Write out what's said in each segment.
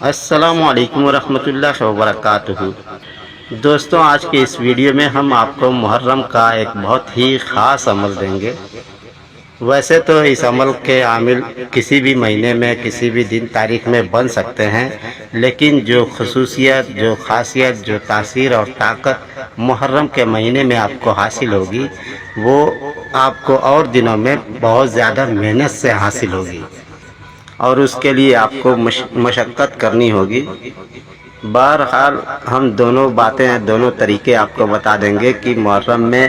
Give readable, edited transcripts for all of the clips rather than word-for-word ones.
السلام علیکم ورحمۃ اللہ وبرکاتہ۔ دوستوں، آج کے اس ویڈیو میں ہم آپ کو محرم کا ایک بہت ہی خاص عمل دیں گے۔ ویسے تو اس عمل کے عامل کسی بھی مہینے میں کسی بھی دن تاریخ میں بن سکتے ہیں، لیکن جو خصوصیت، جو خاصیت، جو تاثیر اور طاقت محرم کے مہینے میں آپ کو حاصل ہوگی، وہ آپ کو اور دنوں میں بہت زیادہ محنت سے حاصل ہوگی، اور اس کے لیے آپ کو مشقت کرنی ہوگی۔ بہرحال ہم دونوں طریقے آپ کو بتا دیں گے کہ محرم میں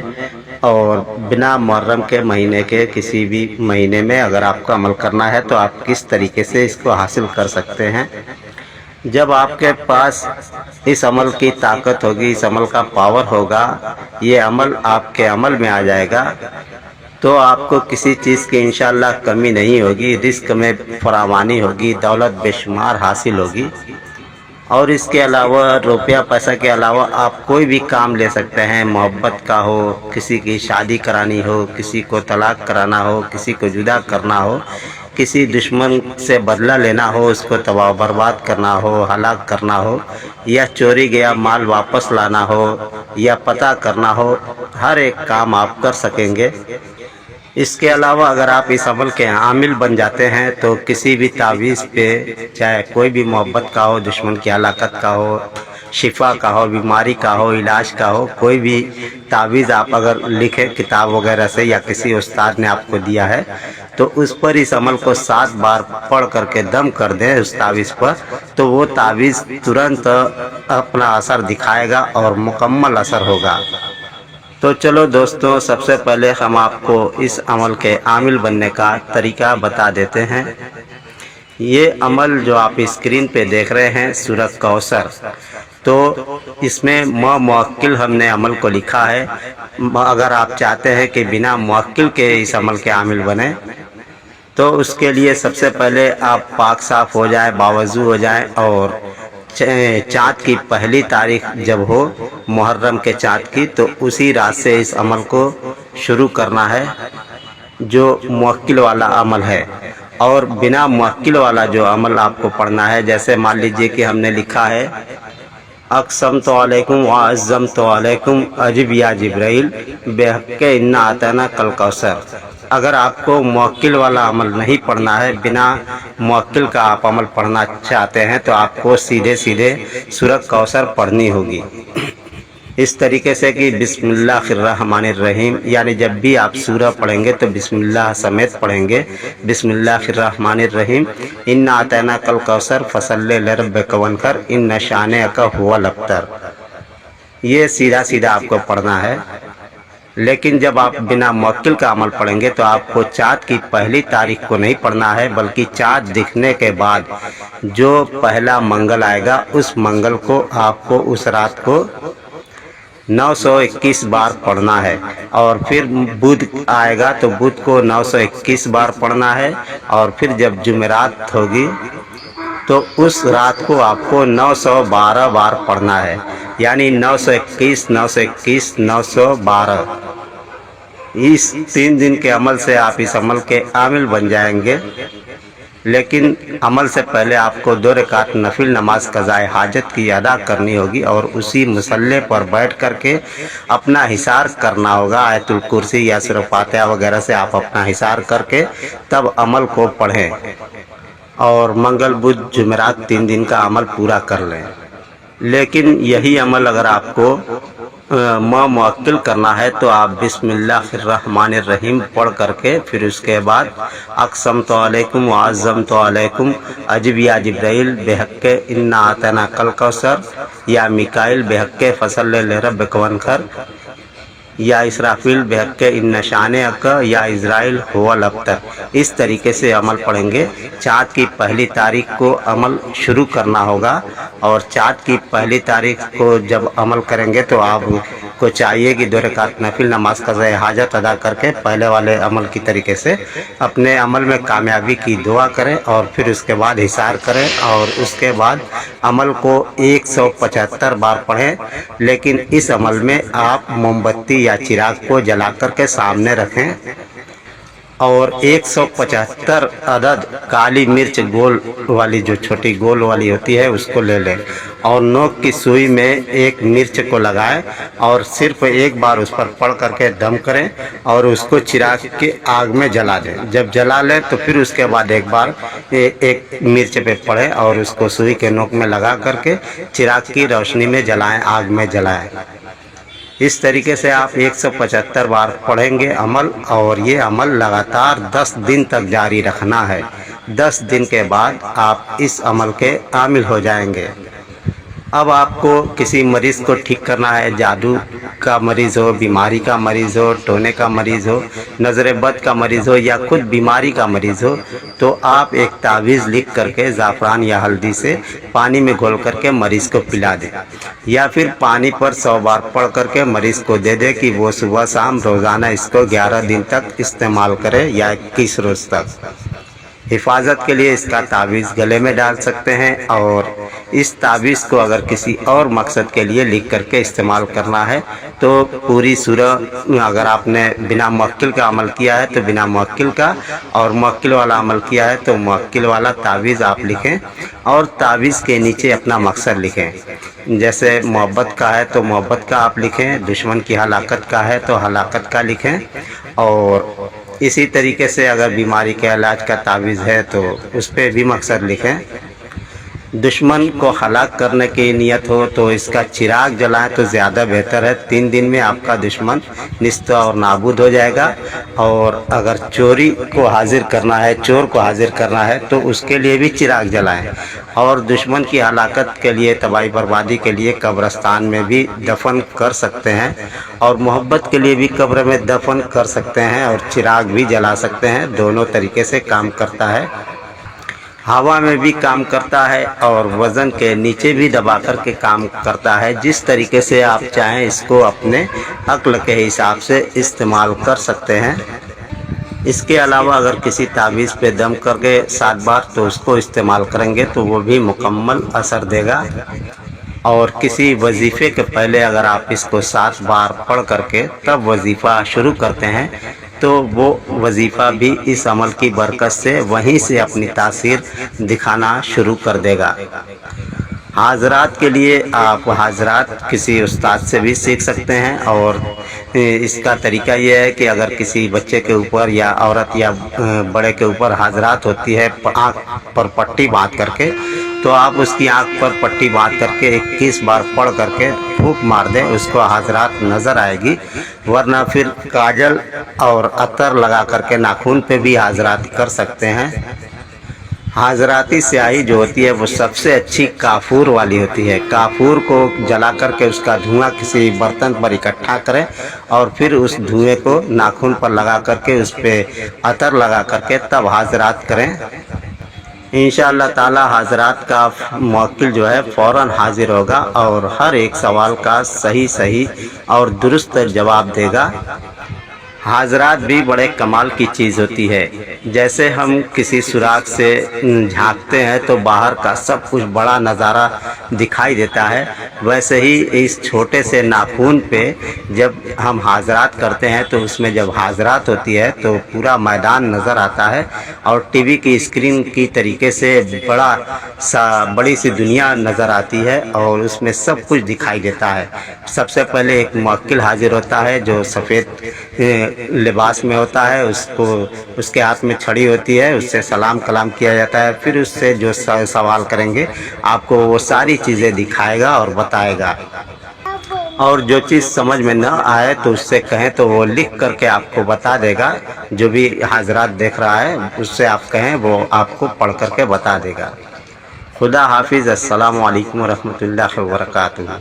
اور بنا محرم کے مہینے کے کسی بھی مہینے میں اگر آپ کو عمل کرنا ہے تو آپ کس طریقے سے اس کو حاصل کر سکتے ہیں۔ جب آپ کے پاس اس عمل کی طاقت ہوگی، اس عمل کا پاور ہوگا، یہ عمل آپ کے عمل میں آ جائے گا، تو آپ کو کسی چیز کی انشاءاللہ کمی نہیں ہوگی، رزق میں فراوانی ہوگی، دولت بے شمار حاصل ہوگی، اور اس کے علاوہ روپیہ پیسہ کے علاوہ آپ کوئی بھی کام لے سکتے ہیں۔ محبت کا ہو، کسی کی شادی کرانی ہو، کسی کو طلاق کرانا ہو، کسی کو جدا کرنا ہو، کسی دشمن سے بدلہ لینا ہو، اس کو تباہ برباد کرنا ہو، ہلاک کرنا ہو، یا چوری گیا مال واپس لانا ہو، یا پتہ کرنا ہو، ہر ایک کام آپ کر سکیں گے۔ اس کے علاوہ اگر آپ اس عمل کے عامل بن جاتے ہیں تو کسی بھی تعویذ پہ، چاہے کوئی بھی محبت کا ہو، دشمن کی ہلاکت کا ہو، شفا کا ہو، بیماری کا ہو، علاج کا ہو، کوئی بھی تعویذ آپ اگر لکھیں کتاب وغیرہ سے یا کسی استاد نے آپ کو دیا ہے تو اس پر اس عمل کو 7 بار پڑھ کر کے دم کر دیں اس تعویذ پر، تو وہ تعویذ ترنت اپنا اثر دکھائے گا اور مکمل اثر ہوگا۔ تو چلو دوستوں، سب سے پہلے ہم آپ کو اس عمل کے عامل بننے کا طریقہ بتا دیتے ہیں۔ یہ عمل جو آپ اسکرین پہ دیکھ رہے ہیں، سورۃ کوثر، تو اس میں موکل ہم نے عمل کو لکھا ہے۔ اگر آپ چاہتے ہیں کہ بنا موکل کے اس عمل کے عامل بنیں تو اس کے لیے سب سے پہلے آپ پاک صاف ہو جائیں، باوضو ہو جائیں، اور چاند کی پہلی تاریخ جب ہو محرم کے چاند کی، تو اسی رات سے اس عمل کو شروع کرنا ہے جو موکل والا عمل ہے۔ اور بنا موکل والا جو عمل آپ کو پڑھنا ہے، جیسے مان لیجئے کہ ہم نے لکھا ہے اقسمت علیکم وعظمت علیکم اجب یا جبرائیل بحق انا اعطیناک الکوثر۔ اگر آپ کو موکل والا عمل نہیں پڑھنا ہے، بنا موکل کا آپ عمل پڑھنا چاہتے ہیں، تو آپ کو سیدھے سورۃ کوثر پڑھنی ہوگی اس طریقے سے کہ بسم اللہ الرحمن الرحیم، یعنی جب بھی آپ سورہ پڑھیں گے تو بسم اللہ سمیت پڑھیں گے۔ بسم اللہ الرحمن الرحیم، انا اعطیناک الکوثر فصلی لربک وانحر ان شانئک ھو الابتر۔ یہ سیدھا آپ کو پڑھنا ہے۔ لیکن جب آپ بنا موکل کا عمل پڑھیں گے تو آپ کو چاند کی پہلی تاریخ کو نہیں پڑھنا ہے، بلکہ چاند دکھنے کے بعد جو پہلا منگل آئے گا اس منگل کو آپ کو اس رات کو 921 بار پڑھنا ہے، اور پھر بدھ آئے گا تو بدھ کو 921 بار پڑھنا ہے، اور پھر جب جمعرات ہوگی تو اس رات کو آپ کو 912 بار پڑھنا ہے، یعنی 921 921 912۔ اس 3 دن کے عمل سے آپ اس عمل کے عامل بن جائیں گے۔ لیکن عمل سے پہلے آپ کو 2 رکعت نفل نماز قضاء حاجت کی ادا کرنی ہوگی، اور اسی مصلی پر بیٹھ کر کے اپنا حصار کرنا ہوگا۔ آیت الکرسی یا سورۃ فاتحہ وغیرہ سے آپ اپنا حصار کر کے تب عمل کو پڑھیں، اور منگل بدھ جمعرات 3 دن کا عمل پورا کر لیں۔ لیکن یہی عمل اگر آپ کو موکل کرنا ہے تو آپ بسم اللہ الرحمن الرحیم پڑھ کر کے پھر اس کے بعد اقسمت علیکم وعظمت علیکم اجب یا جبرائیل بحق انا اعطیناک الکوثر، یا میکائیل بحق فصلی لربک وانحر، یا اسرافیل بحق ان شانئک یا اسرائیل ھو الابتر۔ اس طریقے سے عمل پڑھیں گے۔ چاند کی پہلی تاریخ کو عمل شروع کرنا ہوگا، اور چاند کی پہلی تاریخ کو جب عمل کریں گے تو آپ کو چاہیے کہ 2 رکعت نفل نماز قضاء حاجت ادا کر کے پہلے والے عمل کی طریقے سے اپنے عمل میں کامیابی کی دعا کریں، اور پھر اس کے بعد حصار کریں، اور اس کے بعد عمل کو 175 بار پڑھیں۔ لیکن اس عمل میں آپ موم بتی یا چراغ کو جلا کر کے سامنے رکھیں، और 175 अदद काली मिर्च गोल वाली, जो छोटी गोल वाली होती है, उसको ले लें और नोक की सुई में एक मिर्च को लगाएं और सिर्फ एक बार उस पर पड़ करके दम करें और उसको चिराग के आग में जला दें। जब जला लें तो फिर उसके बाद एक बार एक मिर्च पे पड़े और उसको सुई के नोक में लगा करके चिराग की रोशनी में जलाएं, आग में जलाएं। इस तरीके से आप 175 बार पढ़ेंगे अमल, और ये अमल लगातार 10 दिन तक जारी रखना है। 10 दिन के बाद आप इस अमल के आमिल हो जाएंगे। अब आपको किसी मरीज़ को ठीक करना है, जादू का मरीज़ हो, बीमारी का मरीज़ हो, टोने का मरीज़ हो, नज़र बद का मरीज़ हो या खुद बीमारी का मरीज़ हो, तो आप एक तावीज़ लिख करके ज़ाफ़रान या हल्दी से पानी में घोल करके मरीज़ को पिला दें, या फिर पानी पर 100 बार पढ़ करके मरीज़ को दे दे कि वो सुबह शाम रोज़ाना इसको 11 दिन तक इस्तेमाल करे या 21 रोज़ तक। हिफाजत के लिए इसका तावीज़ गले में डाल सकते हैं, और इस तावीज़ को अगर किसी और मकसद के लिए लिख करके इस्तेमाल करना है तो पूरी सूरह, अगर आपने बिना मुवक्किल का अमल किया है तो बिना मुवक्किल का, और मुवक्किल वाला अमल किया है तो मुवक्किल वाला तावीज़ आप लिखें और तावीज़ के नीचे अपना मकसद लिखें। जैसे मोहब्बत का है तो मोहब्बत का आप लिखें, दुश्मन की हलाकत का है तो हलाकत का लिखें, और इसी तरीके से अगर बीमारी के इलाज का तावीज़ है तो उस पर भी मकसद लिखें। दुश्मन को हलाक करने की नियत हो तो इसका चिराग जलाएं तो ज़्यादा बेहतर है। 3 दिन में आपका दुश्मन निस्त और नाबूद हो जाएगा। और अगर चोरी को हाजिर करना है, चोर को हाजिर करना है, तो उसके लिए भी चिराग जलाएं। और दुश्मन की हलाकत के लिए, तबाही बर्बादी के लिए कब्रस्तान में भी दफन कर सकते हैं, और मोहब्बत के लिए भी कब्र में दफन कर सकते हैं और चिराग भी जला सकते हैं। दोनों तरीके से काम करता है। हवा में भी काम करता है और वज़न के नीचे भी दबा कर के काम करता है। जिस तरीके से आप चाहें इसको अपने अक्ल के हिसाब से इस्तेमाल कर सकते हैं। इसके अलावा अगर किसी तावीज़ पे दम करके 7 बार तो उसको इस्तेमाल करेंगे तो वो भी मुकम्मल असर देगा। और किसी वजीफ़े के पहले अगर आप इसको 7 बार पढ़ करके तब वजीफ़ा शुरू करते हैं तो वो वजीफ़ा भी इस अमल की बरकत से वहीं से अपनी तासीर दिखाना शुरू कर देगा। हाजरात के लिए आप हाजरात किसी उस्ताद से भी सीख सकते हैं। और इसका तरीका ये है कि अगर किसी बच्चे के ऊपर या औरत या बड़े के ऊपर हाजरात होती है आँख पर पट्टी बांध करके, तो आप उसकी आँख पर पट्टी बांध करके 21 बार पढ़ करके फूंक मार दें, उसको हाजरात नज़र आएगी। वरना फिर काजल और अतर लगा करके नाखून पे भी हाजरात कर सकते हैं। हाजराती स्याही जो होती है वो सबसे अच्छी काफूर वाली होती है। काफूर को जला करके उसका धुआं किसी बर्तन पर इकट्ठा करें और फिर उस धुएं को नाखून पर लगा करके उस पर अतर लगा करके तब हाजरात करें। इंशाअल्लाह ताला हाजरात का मुवक्किल जो है फ़ौरन हाजिर होगा और हर एक सवाल का सही और दुरुस्त जवाब देगा। हाजरात भी बड़े कमाल की चीज़ होती है। जैसे हम किसी सुराख से झांकते हैं तो बाहर का सब कुछ बड़ा नज़ारा दिखाई देता है, वैसे ही इस छोटे से नाखून पे जब हम हाजरात करते हैं तो उसमें जब हाजरात होती है तो पूरा मैदान नज़र आता है और टीवी की स्क्रीन की तरीके से बड़ी सी दुनिया नज़र आती है और उसमें सब कुछ दिखाई देता है। सबसे पहले एक मुवक्किल हाजिर होता है जो सफ़ेद लिबास में होता है, उसके हाथ में छड़ी होती है, उससे सलाम कलाम किया जाता है। फिर उससे जो सवाल करेंगे आपको वो सारी चीज़ें दिखाएगा और बताएगा। और जो चीज़ समझ में न आए तो उससे कहें तो वो लिख करके आपको बता देगा। जो भी हाजरात देख रहा है उससे आप कहें, वो आपको पढ़ करके बता देगा। खुदा हाफिज़। अस्सलामु अलैकुम व रहमतुल्लाहि व बरकातुहू।